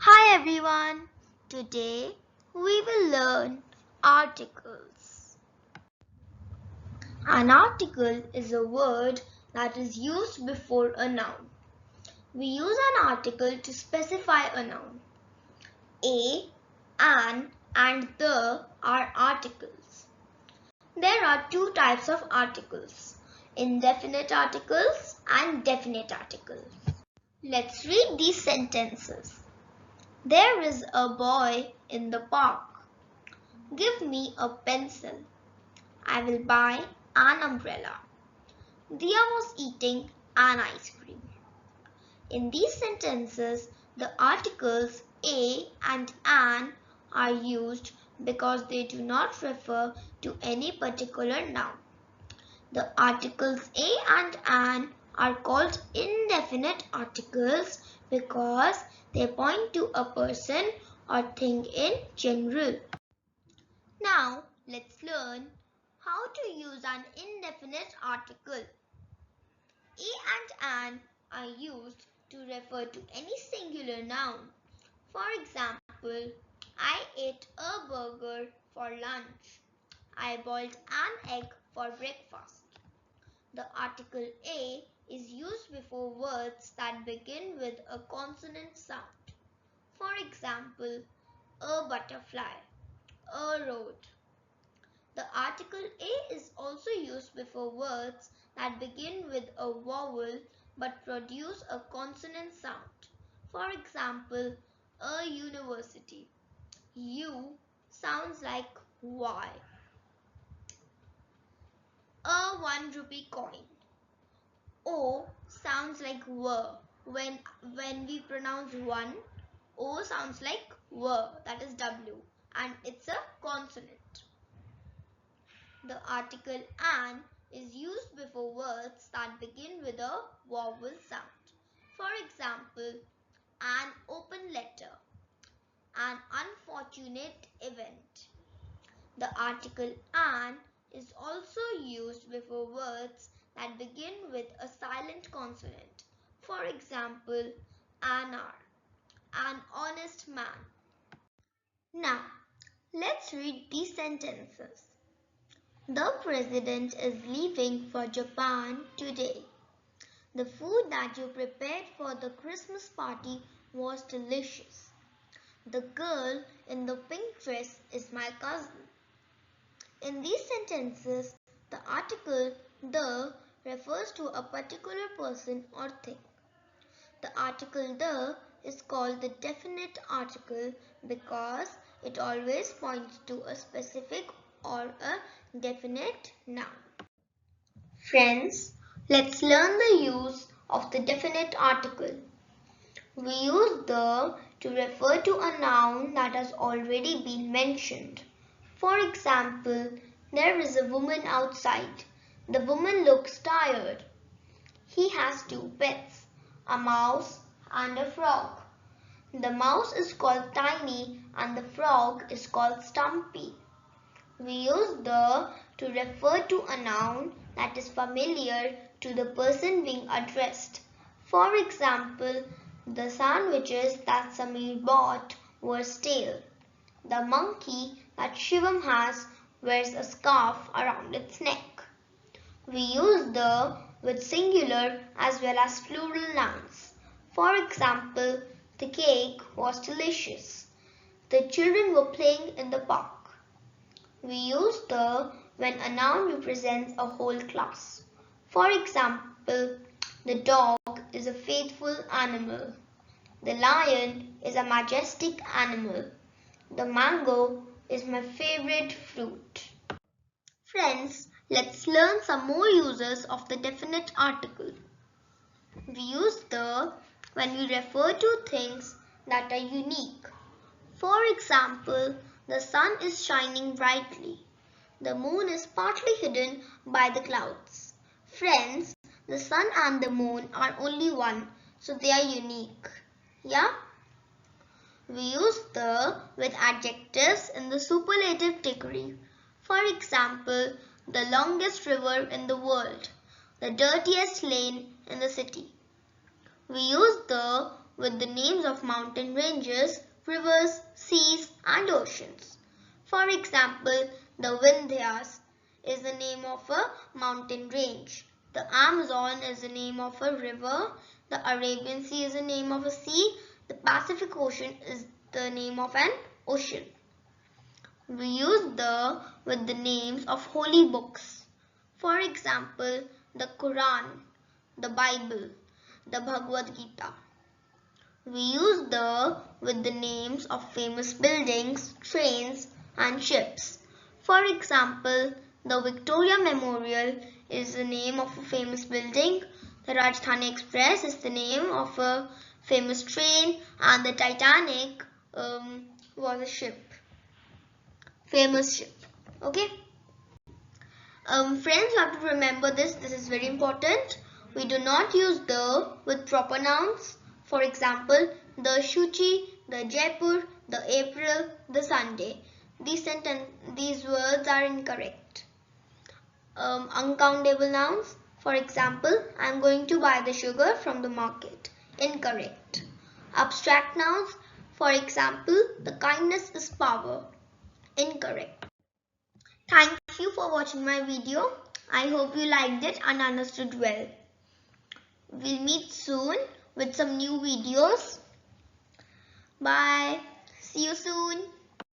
Hi everyone. Today we will learn articles. An article is a word that is used before a noun. We use an article to specify a noun. A, an, and the are articles. There are two types of articles: indefinite articles and definite articles. Let's read these sentences. There is a boy in the park. Give me a pencil. I will buy an umbrella. Dia was eating an ice cream. In these sentences, the articles a and an are used because they do not refer to any particular noun. The articles a and an are called indefinite articles because they point to a person or thing in general. Now, let's learn how to use an indefinite article. A and an are used to refer to any singular noun. For example, I ate a burger for lunch. I boiled an egg for breakfast. The article a is used before words that begin with a consonant sound. For example, a butterfly, a road. The article a is also used before words that begin with a vowel but produce a consonant sound. For example, a university. U sounds like Y. A 1 rupee coin. O sounds like W. When we pronounce one, O sounds like W, that is W, and it's a consonant. The article an is used before words that begin with a vowel sound. For example, an open letter, an unfortunate event. The article an is also used before words that begin with a silent consonant. For example, an hour, an honest man. Now, let's read these sentences. The president is leaving for Japan today. The food that you prepared for the Christmas party was delicious. The girl in the pink dress is my cousin. In these sentences, the article the refers to a particular person or thing. The article the is called the definite article because it always points to a specific or a definite noun. Friends, let's learn the use of the definite article. We use the to refer to a noun that has already been mentioned. For example, there is a woman outside. The woman looks tired. He has two pets, a mouse and a frog. The mouse is called Tiny and the frog is called Stumpy. We use the to refer to a noun that is familiar to the person being addressed. For example, the sandwiches that Samir bought were stale. The monkey that Shivam has wears a scarf around its neck. We use the with singular as well as plural nouns. For example, the cake was delicious. The children were playing in the park. We use the when a noun represents a whole class. For example, the dog is a faithful animal. The lion is a majestic animal. The mango is my favorite fruit. Friends, let's learn some more uses of the definite article. We use the when we refer to things that are unique. For example, the sun is shining brightly. The moon is partly hidden by the clouds. Friends, the sun and the moon are only one, so they are unique. Yeah? We use the with adjectives in the superlative degree. For example, the longest river in the world, the dirtiest lane in the city. We use the with the names of mountain ranges, rivers, seas and oceans. For example, the Vindhyas is the name of a mountain range. The Amazon is the name of a river. The Arabian Sea is the name of a sea. The Pacific Ocean is the name of an ocean. We use the with the names of holy books. For example, the Quran, the Bible, the Bhagavad Gita. We use the with the names of famous buildings, trains and ships. For example, the Victoria Memorial is the name of a famous building, the Rajdhani Express is the name of a famous train and the Titanic was a ship, famous ship. Okay. Friends, you have to remember this is very important. We do not use the with proper nouns. For example, the Shuchi, the Jaipur, the April, the Sunday. These words are incorrect. Uncountable nouns. For example, I am going to buy the sugar from the market. Incorrect. Abstract nouns. For example, the kindness is power. Incorrect. Thank you for watching my video. I hope you liked it and understood well. We'll meet soon with some new videos. Bye. See you soon.